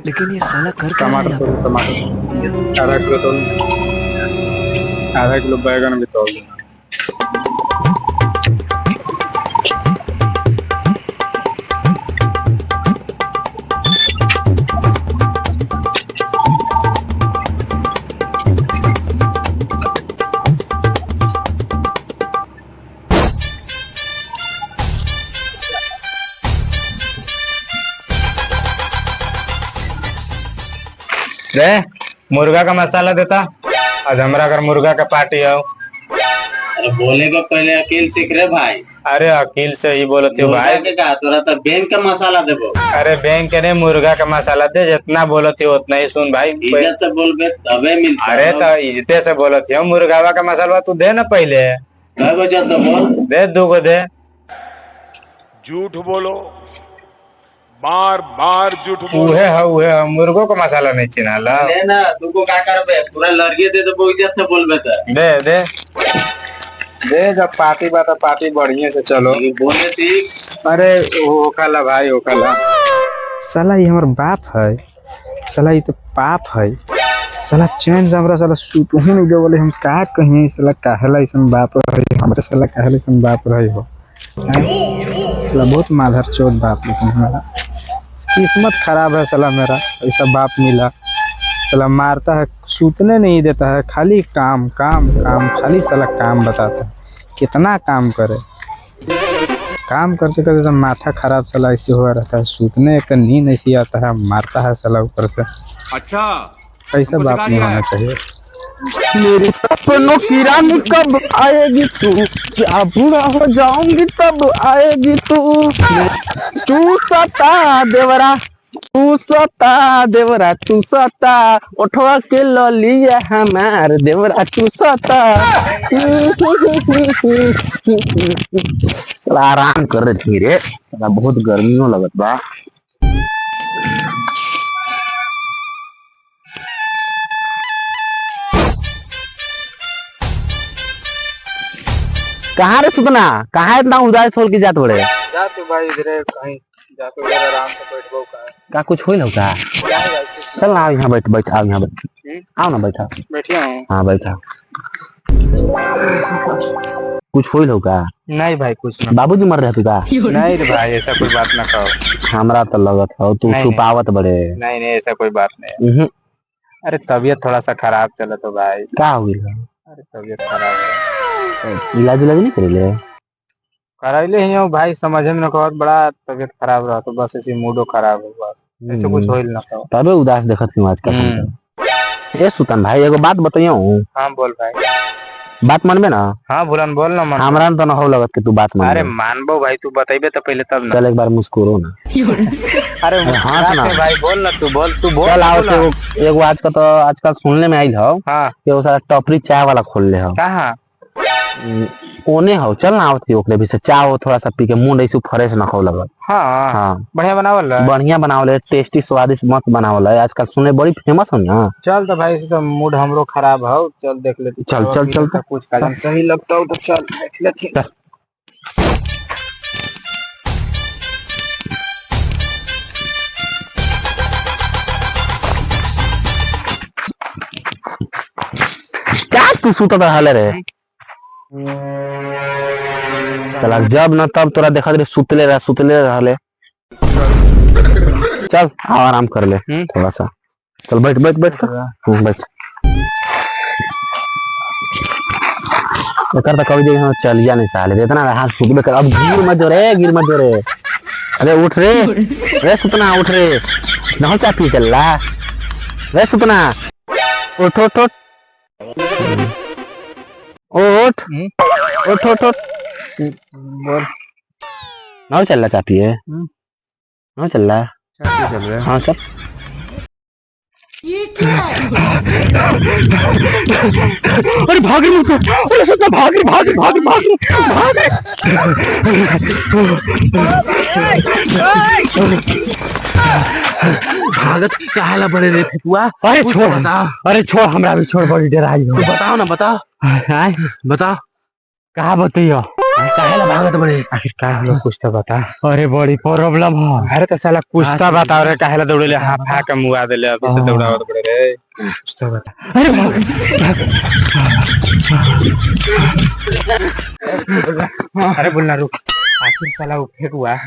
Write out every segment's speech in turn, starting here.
लेकिन ये साला कर क्या रहा है यहाँ पे? टमाटर आधा किलो तो आधा किलो बैगन भी तोल देना। रे मुर्गा का मसाला देता। आज हमरा घर मुर्गा का पार्टी है। अरे बोलेगा पहले अकील सीख रे भाई। अरे अकील से ही बोलते हो मुर्गा भाई। के का तोरा तो बैंक का मसाला देबो। अरे बैंक के नहीं मुर्गा का मसाला दे, जितना बोलते हो उतना ही सुन भाई। इज्जत से बोलबे तबे मिलता। अरे तो इज्जते से बोलते हो, मुर्गावा का मसाला तू दे ना पहले। कई बजे तो बोल दे 2 को दे। झूठ बोलो, बार बार झूठ बोलो। उहे है मुर्गो का मसाला नहीं चिन्हाला। ले ना तू को का करबे, पूरा लड़के दे देबो इज्जत से बोलबे त। दे दे दे, जब पार्टी बा तो पार्टी बढ़िया से चलो। ये बोले सीख। अरे वो कला भाई, वो कला साला ये हमार बाप है, साला ये तो पाप है। साला चैन से हमरा साला सुतहू नहीं दे बोले, हम का कहिए साला काहेला ऐसन बाप रहे हमरा, साला काहेला ऐसन बाप रहे हो। साला बहुत माधर चोद बाप, लेकिन हमारा किस्मत खराब है साला, मेरा ऐसा बाप मिला। साला मारता है, सूतने नहीं देता है, खाली काम काम काम, खाली साला काम बताता है। कितना काम करे, काम करते करते तो माथा खराब साला ऐसे हुआ रहता है। सूतने का नींद ऐसी आता है, मारता है साला ऊपर से। अच्छा ऐसा बाप नहीं होना चाहिए। मेरे सपनों की रानी कब आएगी तू, क्या बुरा हो जाऊंगी तब आएगी तू सता देवरा, तू सता देवरा, तू सता उठवा के लिया हमार देवरा, तू सता। आराम कर रहे धीरे, बहुत गर्मियों लगत बा। कहाँ रे सुतना, कहाँ इतना उदास होल की जात बड़े? जा तू भाई इधर कहीं जा, तू इधर आराम से बैठबो का कुछ होइल हो का? चल ना यहाँ बैठ, बैठ आओ यहाँ बैठ, आओ ना बैठा। बैठिया हूँ। हाँ बैठा। कुछ होइल हो का? नहीं भाई कुछ ना। बाबूजी मर रहे थे का? नहीं रे भाई, ऐसा कोई बात ना कहो। हमरा तो लगत हो तू नहीं, छुपावत बड़े। नहीं नहीं, ऐसा कोई बात नहीं। अरे तबीयत थोड़ा सा खराब चला तो भाई। का होइल? अरे तबीयत खराब है, इलाज उलाज नहीं करेले? कराइले ही हूँ भाई, समझ में न कहत बड़ा तबीयत खराब रहा तो बस ऐसी मूडो खराब हो बस, ऐसे कुछ होइल ना कहो। तबे उदास देखत हूँ आजकल। ए सुतन भाई एगो बात बताइयो। हाँ बोल भाई। बात मानबे ना? हाँ भूलन बोल ना मन। हमरा तो ना हो लगत कि तू बात मान। अरे मानबो भाई, तू बताइबे तो पहले तब ना। चल एक बार मुस्कुरो ना। अरे हाँ ना भाई बोल ना, तू बोल, तू बोल। चल आओ तो एगो आजकल सुनने में आइल हो हाँ कि वो सारा टपरी चाय वाला खोल ले हो। कहाँ? ओने हो, चल ना आवत ओकरे भी से चाय थोड़ा सा पी के मुंड ऐसे फ्रेश ना हो लगत। हाँ हाँ बढ़िया बनावल है। बढ़िया बनावल है, टेस्टी स्वादिष्ट मस्त बनावल है, आजकल सुने बड़ी फेमस हो ना। चल तो भाई, तो मूड हमरो खराब है, चल देख लेते। चल चल चल तो कुछ कदम सही लगता हो तो चल देख लेते। क्या तू सुता रहले रे? साला जब न तब तोरा देखत रे सुतले रहले। चल आओ आराम कर ले थोड़ा सा। चल बैठ बैठ बैठ बैठ। कर कभी जगह चलिया नहीं साले, इतना हाथ सुतबे कर। अब गिर मत जो रे। अरे उठ रे सुतना, उठ रे। नहीं चाह पी चल रहा रे सुतना, उठ उठ उठ उठ उठ उठ उठ। बोल। नहीं चल रहा चाह पिए? नहीं चल रहा? चल रहा है। हाँ चल। ये क्या है? अरे भाग रही मुझसे, अरे सोचा भाग रही। भागत काला बड़े रे फेकुआ। अरे छोड़ बता, अरे छोड़ हमरा भी छोड़, बड़ी डराई हो। तू बताओ ना, बताओ बताओ। कहा बताइयो? काहेला भागत बड़े आखिर का हम लोग कुछ तो बता। अरे बड़ी प्रॉब्लम है। अरे तो साला कुछ तो बता रे काहेला दौड़ेले हाफा के मुआ देले अभी से दौड़ावत बड़े रे कुछ तो बता। अरे बोलना रुक आखिर साला उ फेकुआ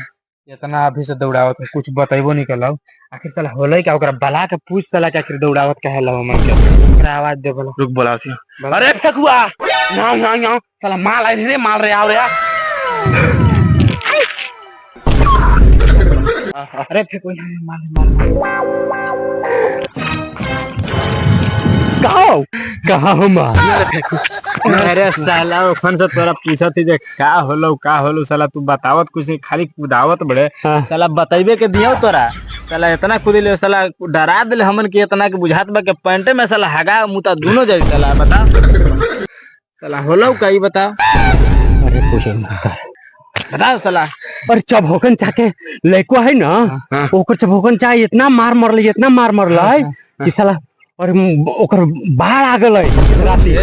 इतना अभी से दौड़ावत कुछ बताइबो नहीं कलौ आखिर साला होलै का ओकरा बला के पूछ साला के आखिर दौड़ावत काहेला हमन के ओकरा आवाज दे बोला रुक बोलाओ छी। अरे फेकुआ ना साला माल आई रे माल रे आओ रे अरे फेकुआ मार कहाँ हम अरे साला ओखन से तोरा पूछत थी जे का होलो साला तू बतावत कुछ नहीं खाली कुदावत बड़े साला बताइबे के दियो तोरा साला इतना कुदिले साला डरा दिले हमन के इतना के बुझात बा के पैंटे में साला हगा मुता दोनों जाई साला बता साला होलो का ई बता। अरे पूछे बताओ साला और चबोकन चाके लइको है ना ओकर चबोकन चा इतना मार मरले कि साला और ओकर बाढ़ आ गए राशि।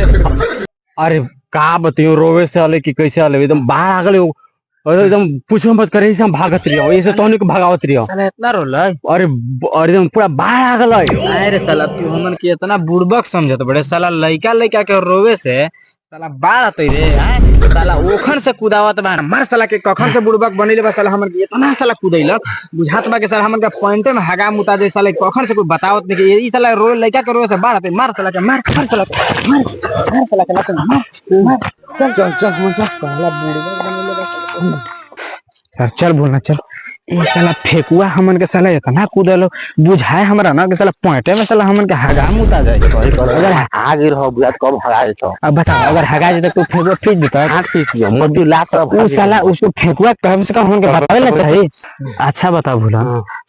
अरे का बतियो रोवे से आले कि कैसे आले एकदम बाढ़ आ गए और एकदम पूछो मत करे ऐसे हम भागत रहियो ऐसे तोहनी के भागावत रहियो साला इतना रोलै अरे एकदम पूरा बाढ़ आ गए। अरे साला तू हमन के इतना बुड़बक समझत बड़े साला लइका के रोवे से साला बाढ़ आते रे साला ओखन से कुदावत बा मार साला के कखन से बुड़बक बनिले बा साला हमन के इतना साला कुदैलक बुझात बा के साला हमन के पॉइंटे में हगा मुता जे साला कखन से कोई बतावत नहीं कि ई साला रो लइका के रोवे से बाढ़ आते मार साला के मार साला के मार चल पहला बुड़बक बनिले बा चल बोलना चल ए साला फेकुआ हमन के साला इतना कूदलो बुझाए हमरा ना के साला पॉइंटे में साला हमन के हगा मुता जाए अगर आगे रहो बुझात कब भगा देतो अब बता अगर हगा जे तो फेकुआ पीट देता हाथ पीट दियो मोदी लात उ साला उसको फेकुआ कम से कम हमन के बतावे ना चाहिए। अच्छा बता भूला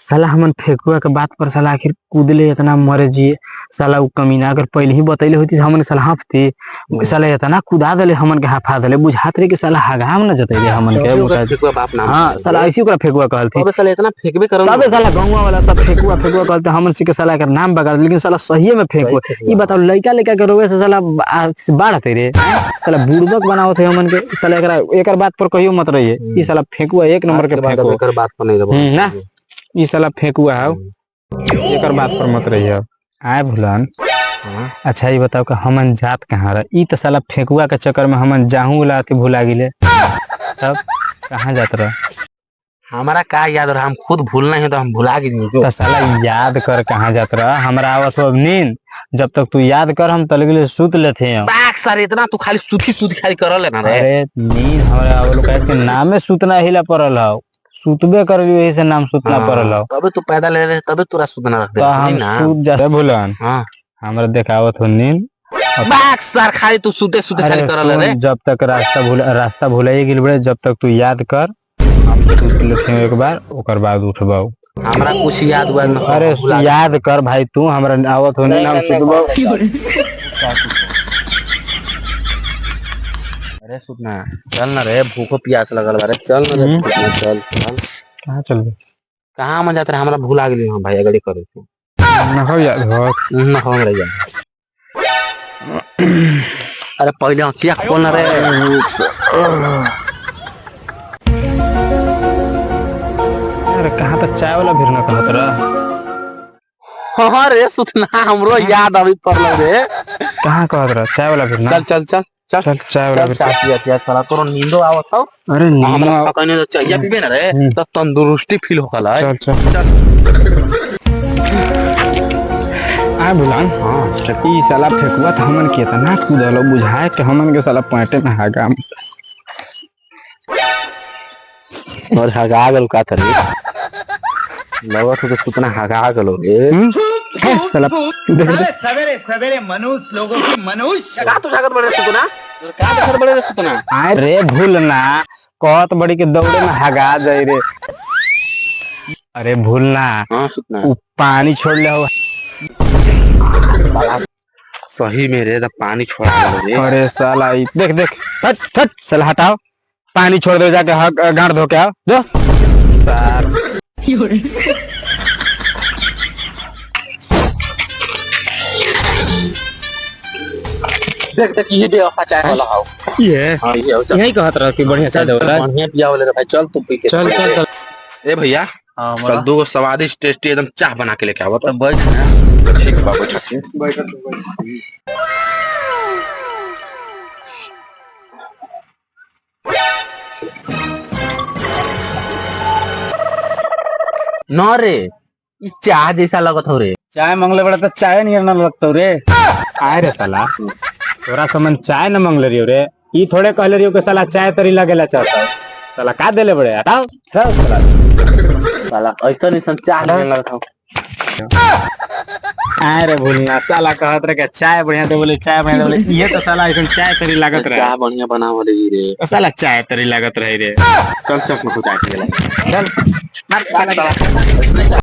साला हमन फेकुआ के बात पर साला आखिर कूदले इतना मरे जी साला उ कमीना अगर पहले ही बतैले होती हमन साला हाफते साला इतना कुदा देले हमन के हाफा देले बुझात रे के साला हगा में न जतैले हमन के फेकुआ बाप नाम हां साला ऐसी ओकरा फेकुआ कहल थी तबे साला इतना फेकबे करल तबे साला गांववा वाला सब फेकुआ कहते हमन सी के साला के नाम बगा लेकिन साला सही में फेकुआ ई बताओ लइका के रोवे से साला बाढ़ आते रे साला बुड़बक बनावत है हमन के साला एकर बात पर कहियो मत रहिए ई साला फेकुआ एक नंबर के फेकुआ एकर बात पर नहीं देबो ना ई साला फेकुआ है एकर बात पर मत रहिए आए भुलन। अच्छा ये बताओ कि हमन जात कहाँ रहा ई तो साला फेकुआ के चक्कर में हमन जाहू वाला भुला गिले तब कहाँ जात रहा हमारा का याद रहा हम खुद भूलना है तो हम भुला गए जो तो साला याद कर कहाँ जात रहा हमरा आवत हो नींद जब तक तू याद कर हम तलगले सुत लेते हैं बाक सर इतना तू खाली सूती खाली करल है ना रे अरे नींद हमरा आवलो कहे के नामे सुतना हिला पड़ल हो सुतबे कर लियो यही से नाम सुतना पड़ल हो तबे तू पैदा ले रहे तबे तोरा सुतना रख दे तो हम सूत जा भूलन हां हमरा देखावत हो नींद बाक सर खाली तू सूते खाली करल रे जब तक रास्ता भुलाइए गेल बड़े जब तक तू याद कर हम सूत लेते हैं एक बार ओकर बाद उठबाऊ हमरा कुछ याद हुआ न अरे याद कर भाई तू हमरा आवत हो नींद हम सुतबाऊ अरे सुतना चल ना रे भूखो प्यास लगल बा रे चल ना रे चल कहां चल कहां मन जात रे हमरा भूला गेली हां भाई अगड़ी करे तू ना हो याद हो ना हो रे जा अरे पहले क्या खोल ना रे अरे कहां तक चाय वाला भिरना कहत रहा हां रे सुतना हमरो याद अभी पड़ल रे कहां कहत रहा चाय वाला भिरना चल चल चल चल चाय वाला भिरना पिया साला तोरो नींदो आवत हो अरे हमरा पकाने तो चाहिए पीबे ना रे तो तंदुरुस्ती फील होखला है चल चल आ बुलान हां ई साला फेकुआ त हमन के तना कूदलो बुझाए के हमन के साला पैंटे में हागा और हगा गल का तरी लगत हो के सुतना हगा गलो रे साला सवेरे सवेरे मनुष्य लोगों की मनुष्य का तू जागत बड़े सुतना का देखत बड़े रे सुतना आए रे भूलना कहत बड़ी के दौड़े में हगा जाई रे अरे भूलना हां सुतना उ पानी छोड़ ले हो साला सही में रे पानी छोड़ा गलो रे अरे साला देख देख हट साला हटाओ पानी छोड़ दो जाके गांड धो के आओ जो सार देख ये बेवफा चाय वाला आओ ये हाँ ये हो, चल यही कहत रह कि बढ़िया चाय देवला बढ़िया पिया वाले रे भाई, चल तू पी के चल चल चल ए भैया हाँ चल बोला। 2 स्वादिष्ट टेस्टी एकदम चाह बना के लेके आओ तो बैठ ना। ठीक बा बैठ। न रे ई चाह जैसा लगत हो रे। चाय मंगले बड़ा तो चाय नहीं ना लगता रे। आए रे साला तोरा समन चाय न मांगले रियो रे ई थोड़े कहले रियो के साला चाय तरी लगेला चाहता साला का देले बड़े हटाओ हटाओ साला साला ऐसा नहीं चाह लगने लगत हो। आए रे भूलना साला कहत रे के चाय बढ़िया दे बोले चाय बढ़िया दे बोले ये तो साला ऐसन चाय तरी लागत रहे चाह बढ़िया बना वाले रे। तो साला चाय तरी लागत रहे रे चल चल कुछ चाय के ले चल मार